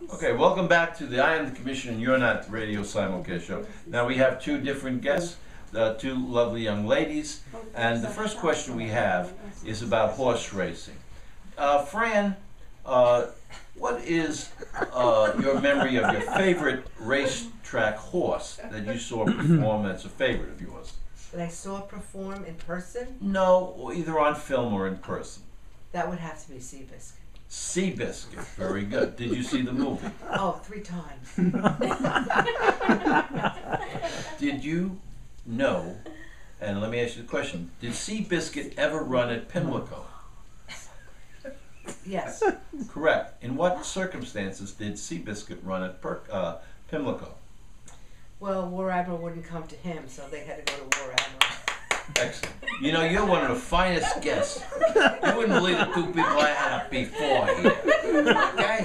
Okay, welcome back to the I Am the Commissioner and You're Not radio simulcast show. Now we have two different guests, two lovely young ladies, and the first question we have is about horse racing. Fran, what is your memory of your favorite racetrack horse that you saw perform that's a favorite of yours? That I saw perform in person? No, either on film or in person. That would have to be Seabiscuit. Seabiscuit, very good. Did you see the movie? Oh, 3 times. Did you know, and let me ask you the question, did Seabiscuit ever run at Pimlico? Yes. Correct. In what circumstances did Seabiscuit run at Pimlico? Well, War Admiral wouldn't come to him, so they had to go to War Admiral. Excellent. You know, you're one of the finest guests. You wouldn't believe the two people I had up before here. Okay?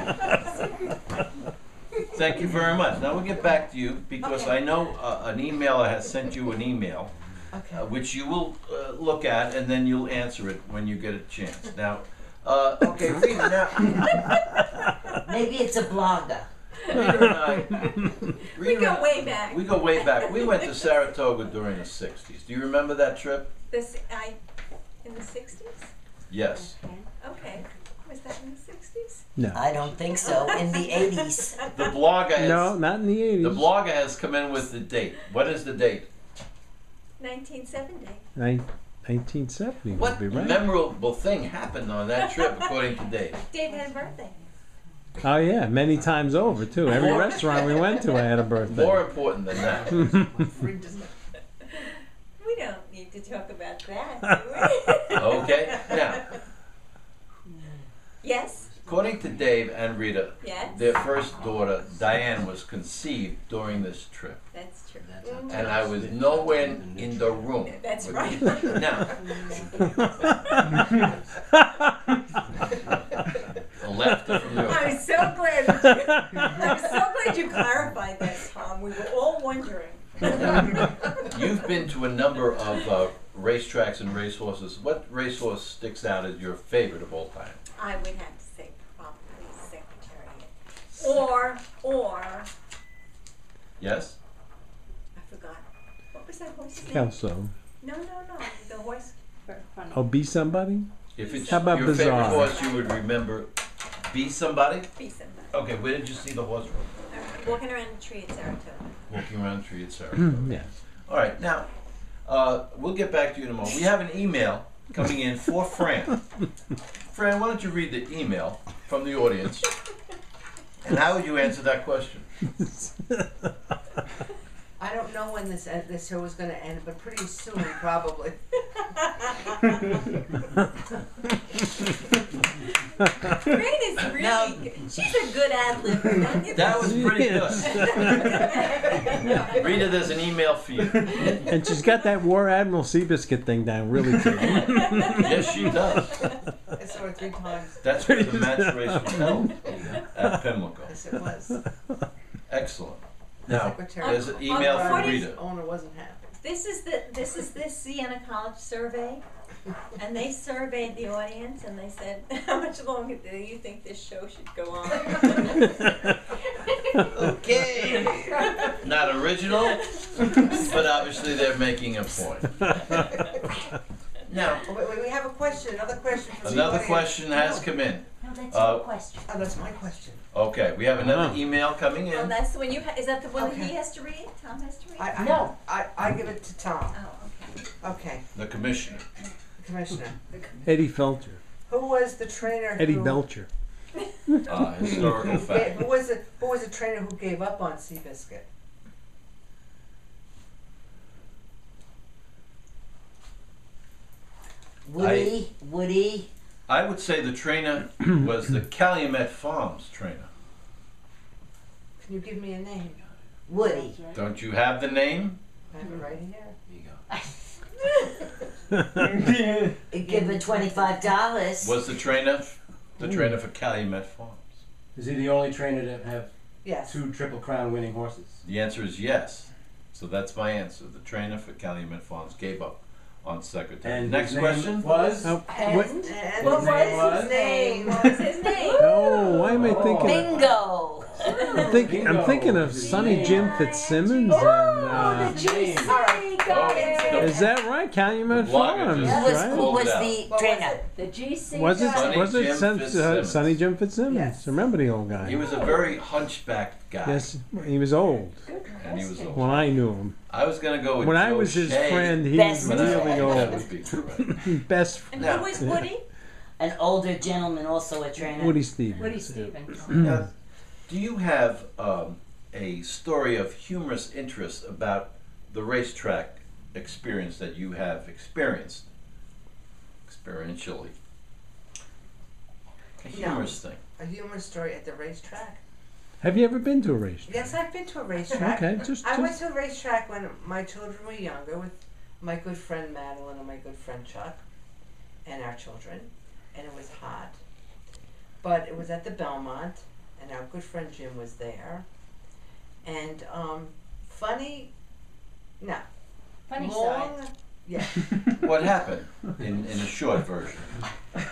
Thank you very much. Now we'll get back to you because Okay. I know an emailer has sent you an email, Okay. which you will look at and then you'll answer it when you get a chance. Now, okay, Rita, now, Maybe it's a blogger. Rita and I, We go way back. we go way back. We went to Saratoga during the 60s. Do you remember that trip? In the 60s? Yes. Okay. Was that in the 60s? No. I don't think so. In the 80s. The blogger has, No, not in the 80s. the blogger has come in with the date. What is the date? 1970. 1970 would What be right. memorable thing happened on that trip, according to Dave? Dave had a birthday. Oh yeah, many times over too. Every restaurant we went to, I had a birthday. More important than that. We don't need to talk about that, do we? Okay. Now, Yes? according to Dave and Rita, Yes? their first daughter, Diane, was conceived during this trip. That's true. And I was nowhere in the room. That's with right. you. Now, the laughter from you. I'm so glad you clarified that, Tom. We were all wondering. You've been to a number of racetracks and racehorses. What racehorse sticks out as your favorite of all time? I would have to say probably Secretariat. Or, Yes? I forgot. What was that horse's name? Kelso. No. The horse. Oh, be somebody? If it's How about your favorite Bizarre? horse, you would remember Be Somebody? Be somebody. Okay, where did you see the horse from? Walking around the tree at Saratoga. Walking around the tree at Saratoga. Yes. All right, now, we'll get back to you in a moment. We have an email coming in for Fran. Fran, why don't you read the email from the audience? And how would you answer that question? I don't know when this show is going to end, but pretty soon, probably. Fran is really good. She's a good ad-libber. Don't you That was think? pretty good. Rita, there's an email for you. And she's got that War Admiral Seabiscuit thing down really good. Yes, she does. I saw it 3 times. That's where the match race was held at Pimlico. Yes, it was. Excellent. Now, Secretary. there's an email from Rita. The owner wasn't happy. This is the Siena College survey, and they surveyed the audience, and they said, "How much longer do you think this show should go on?" Okay. Not original, but obviously they're making a point. Now, Oh, wait, we have a question. Another question. From the another audience. question has come in. No, that's Uh, your question. Oh, that's my question. Okay, we have another Wow. email coming Well, in. that's the one you. Is that the one that Okay. he has to read? Tom has to read. No. I give it to Tom. Oh, okay. Okay, The commissioner. Commissioner. Eddie Felcher. Who was the trainer? Eddie who, Belcher. Historical Who fact. was the trainer who gave up on Seabiscuit? Woody. I would say the trainer was the Calumet Farms trainer. Can you give me a name? Woody. Don't you have the name? I have it right here. Give it $25. Was the trainer for Calumet Farms? Is he the only trainer to have Yes. 2 Triple Crown winning horses? The answer is yes. So that's my answer. The trainer for Calumet Farms gave up on Secretary. And Next his name question. was? Oh, And, what? and What His name was his name? What was his name? Oh, why am I thinking? Bingo. thinking of Sonny Jim Fitzsimmons Oh, and. the GC got it. Is that right? Calumet The blogger Farms, just- Who was, right? who was Pulled the What trainer? was it? The GC Was it Sonny was it Jim Fitzsimmons. Sonny Jim Fitzsimmons? Yes. Remember the old guy? He was a very hunchbacked guy. Yes, he was old And he was old. when I knew him. I was going to go with When I Joe was his Shea, friend, he Best was but I really don't think that old. would be correct. Best And Now- who was Woody? An older gentleman, also a trainer. Woody Stevens. Woody yeah. Stevens. Now, do you have a story of humorous interest about the racetrack experience that you have experienced experientially? A humorous thing. A humorous story at the racetrack. Have you ever been to a race? Yes, I've been to a racetrack. Okay, just I went to a racetrack when my children were younger with my good friend Madeline and my good friend Chuck and our children, and it was hot. But it was at the Belmont, and our good friend Jim was there. And funny, no, Funny long, side. yeah. What happened in a short version?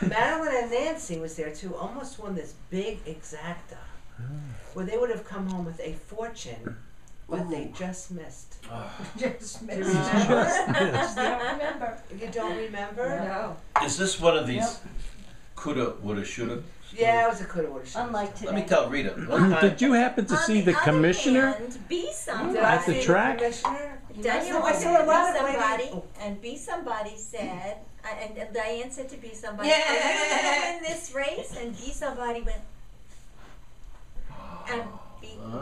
Madeline and Nancy was there too. Almost won this big exacta, where they would have come home with a fortune, but they just missed. Just Do you remember? don't remember. You don't remember? No. Is this one of these coulda, woulda, shoulda? Yeah, it was a coulda, woulda, shoulda. Unlike today. Let me tell Rita. One time, Did you happen to see the other commissioner? hand, be somebody. Did I At the see track? commissioner? Diane I wanted saw a to lot be of ladies- somebody, oh. and be somebody said, and Diane said to be somebody, Yeah. I'm gonna win this race, and be somebody went, and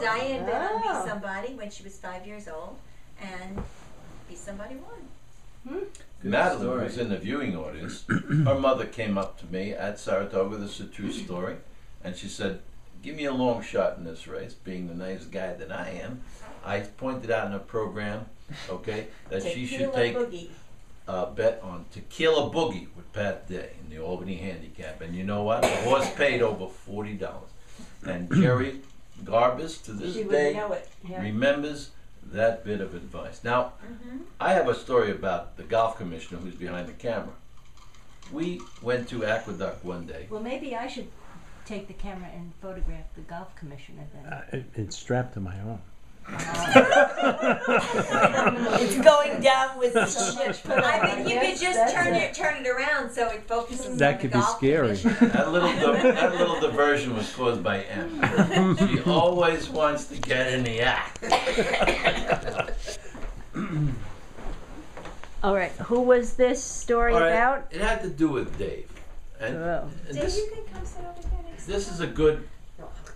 Diane bet on Oh. be somebody when she was 5 years old, and be somebody won. Madeline story. was in the viewing audience. Her mother came up to me at Saratoga, this is a true story, and she said, give me a long shot in this race, being the nice guy that I am. I pointed out in a program, okay, that she should Tequila take Boogie. a bet on Tequila Boogie with Pat Day in the Albany Handicap. And you know what? The horse paid over $40. And Jerry Garbus, to this She would day, know it. Yeah. remembers that bit of advice. Now, I have a story about the golf commissioner who's behind the camera. We went to Aqueduct one day. Well, maybe I should take the camera and photograph the golf commissioner then. It's strapped to my arm. It's going down with the ship. I mean, you could just turn it around so it focuses That on could the be golf scary. commissioner. That little diversion was caused by M. She always wants to get in the act. All right, who was this story All right, about? it had to do with Dave. And, Oh. and Dave, this, you can come sit over here next this is a good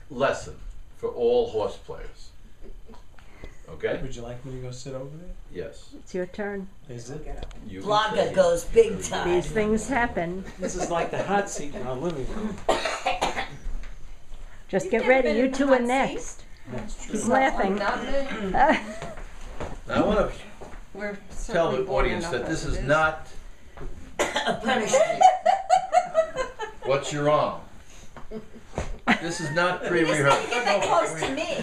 lesson for all horse players. Okay? Would you like me to go sit over there? Yes. It's your turn. Is it? You can Blogger say goes yes. big time. These things happen. This is like the hot seat in our living room. Just You've get never ready, been you in the two hot are seat? next. That's He's true. laughing. Now, I want to We're tell certainly the bored audience enough that this as is it not A punishment. what's your wrong. This is not He doesn't even pre-rehearsed. get that close to me.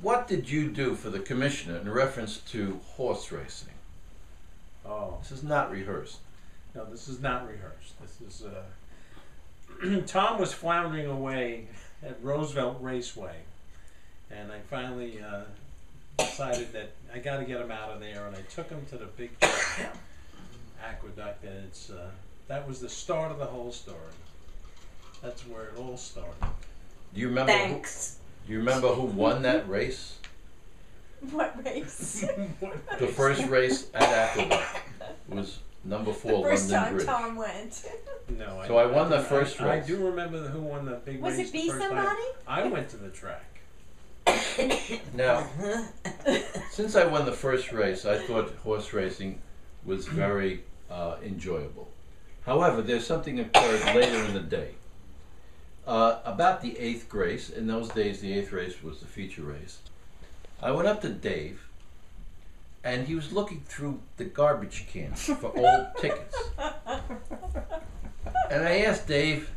What did you do for the commissioner in reference to horse racing? Oh, This is not rehearsed. no, this is not rehearsed. This is, Tom was floundering away at Roosevelt Raceway. And I finally decided that I got to get him out of there, and I took him to the big aqueduct, and it's that was the start of the whole story. That's where it all started. Do you remember? Thanks. Do you remember who won that race? What race? The first race at Aqueduct was number 4 The first London time Bridge. Tom went. No, So I won the first I race. do remember who won the big Was race it the Be first time. Somebody? I went to the track. Now, since I won the first race, I thought horse racing was very enjoyable. However, there's something occurred later in the day. About the 8th race, in those days the 8th race was the feature race, I went up to Dave, and he was looking through the garbage cans for old tickets. And I asked Dave,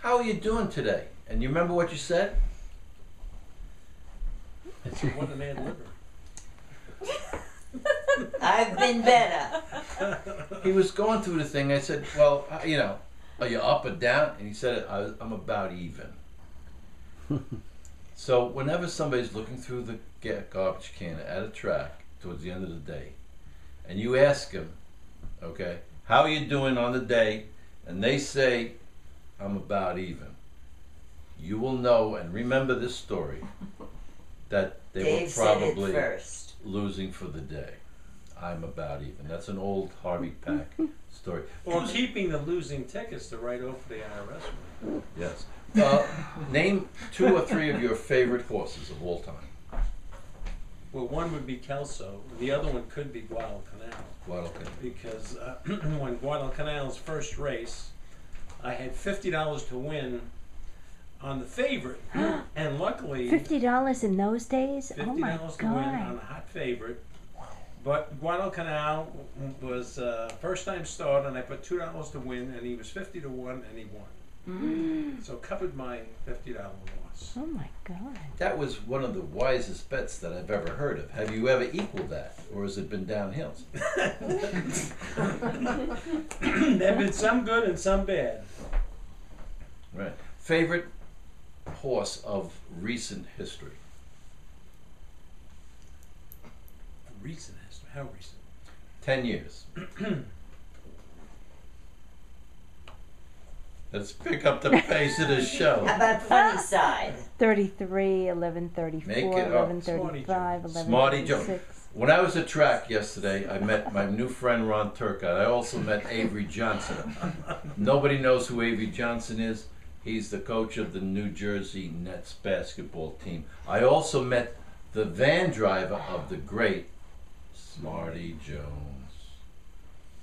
how are you doing today? And you remember what you said? I said, what an ad libber. I've been better. He was going through the thing. I said, well, you know, Are you up or down? And he said, I'm about even. So whenever somebody's looking through the garbage can at a track towards the end of the day, and you ask them, okay, how are you doing on the day? And they say, I'm about even. You will know, and remember this story, that they Dave were said it probably first. losing for the day. I'm about even. That's an old Harvey Pack story. Or keeping the losing tickets to write over the IRS money. Yes. Name 2 or 3 of your favorite horses of all time. Well, one would be Kelso. The other one could be Guadalcanal. Guadalcanal. Because when Guadalcanal's first race, I had $50 to win on the favorite, and luckily $50 in those days? Oh my $50 to win on God. the hot favorite. But Guadalcanal was first time start, and I put $2 to win, and he was 50 to 1, and he won. So covered my $50 loss. Oh my God. That was one of the wisest bets that I've ever heard of. Have you ever equaled that, or has it been downhill? There've been some good and some bad. Right. Favorite horse of recent history? Recent history. How recent? 10 years. Let's pick up the pace of the show. How about funny side? 33, 11, Make it 34, up. 11, 35, 11, Smarty Joe. 36. When I was at track yesterday, I met my new friend Ron Turcott. I also met Avery Johnson. Nobody knows who Avery Johnson is. He's the coach of the New Jersey Nets basketball team. I also met the van driver of the great Smarty Jones.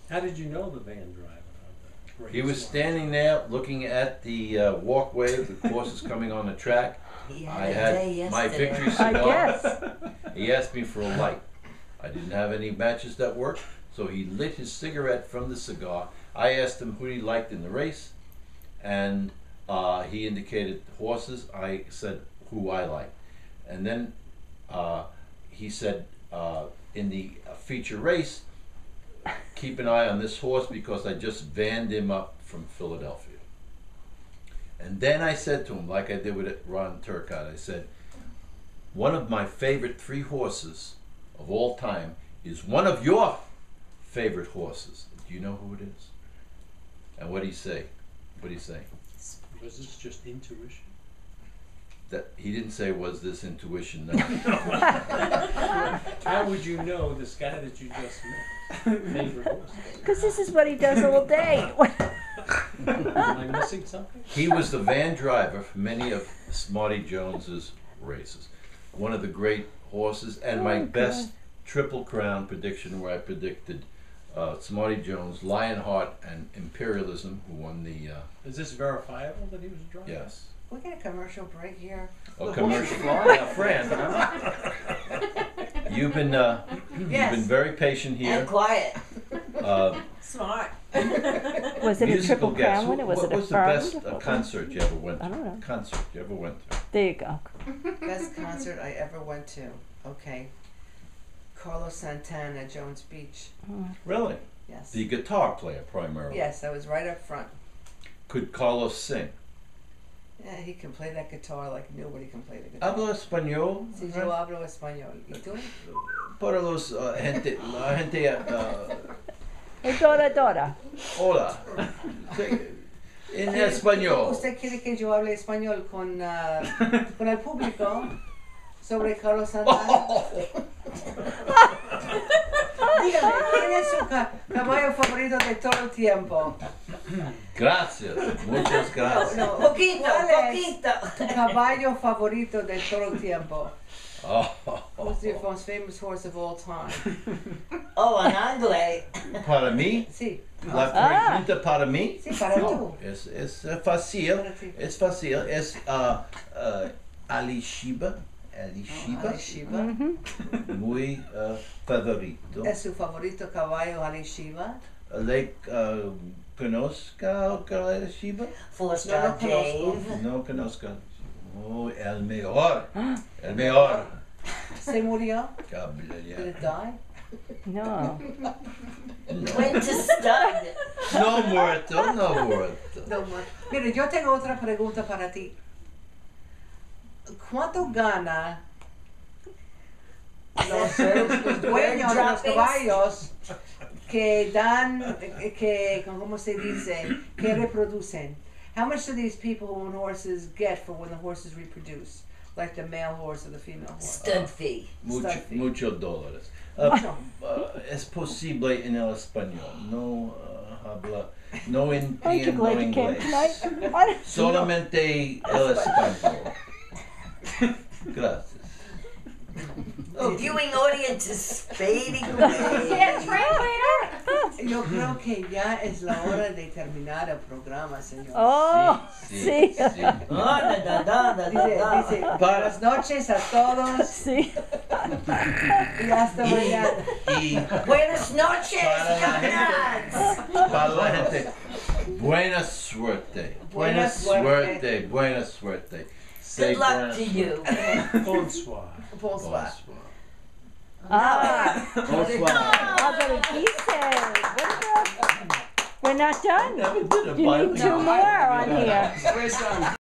How did you know the van driver of the great He was Smarty? standing there looking at the walkway of the horses coming on the track. He I had a day had my yesterday. victory I cigar. guess. He asked me for a light. I didn't have any matches that worked, so he lit his cigarette from the cigar. I asked him who he liked in the race, and he indicated horses. I said who I liked. And then he said, in the feature race, keep an eye on this horse because I just vanned him up from Philadelphia. And then I said to him, like I did with Ron Turcott, I said, one of my favorite 3 horses of all time is one of your favorite horses. Do you know who it is? And what did he say? What did he say? Was this just intuition? That he didn't say, was this intuition? No. How would you know this guy that you just met? Favorite horse? Because this is what he does all day. Am I missing something? He was the van driver for many of Smarty Jones's races. One of the great horses, and my best Triple Crown prediction, where I predicted Smarty Jones, Lionheart, and Imperialism, who won the Is this verifiable that he was a driver? yes. We get a commercial break here. A commercial. Florida friend, huh? You've been very patient And here. quiet. Smart. Was it a Musical triple guest. crown one or was What it a was the best firm? concert you ever went to? I don't know. Concert you ever went to? There you go. Best concert I ever went to. Okay. Carlos Santana at Jones Beach. Really? Yes. The guitar player primarily. Yes, I was right up front. Could Carlos sing? Yeah, he can play that guitar like nobody can play the guitar. Hablo español. Si yo hablo español. ¿Y tú? Para los gente, la gente, Dora. hola. En español. ¿Usted quiere que yo hable español con el público sobre Carlos Santana? Dígame, ¿quién es su caballo favorito de todo el tiempo? Gracias. Muchas gracias. No, Poquito, ¿cuál es poquito. tu caballo favorito de todo el tiempo? Oh. Who's the most famous horse of all time? Oh, an anglais. Para mí, Sí, la pregunta para mí sí, para tú. es fácil. Para ti. Es fácil. Es Alishiba. Alishiba. Alishiba. Muy favorito. ¿Es su favorito caballo Alishiba? Le conozca Alishiba? Four-star No lo conozco. Dave. No conozca. Oh, el mejor. El mejor. ¿Se murió? Cabla, Did ya. it die? No. Went to stud. No muerto, no muerto. No, mira, yo tengo otra pregunta para ti. ¿Cuánto gana los dueños de los caballos que dan, ¿cómo se dice? Que reproducen? How much do these people who own horses get for when the horses reproduce? Like the male horse or the female horse? Stud fee. Muchos dólares. Es posible en el español, no habla, no en inglés. Solamente el español. Gracias. Oh, viewing audience is fading away. Yo creo que ya es la hora de terminar el programa, señor. Oh, sí. Sí. Dice, buenas noches a todos Sí. y hasta mañana. Y Buenas noches, Para camaradas. para la gente, buena suerte. Buena suerte. Buena suerte. Say Good luck buena to you. Bonsoir. Bonsoir. Bonsoir. Ah, Bonsoir. but he said, what about, we're not done. Never did a You need two bilingual. more on here. Where's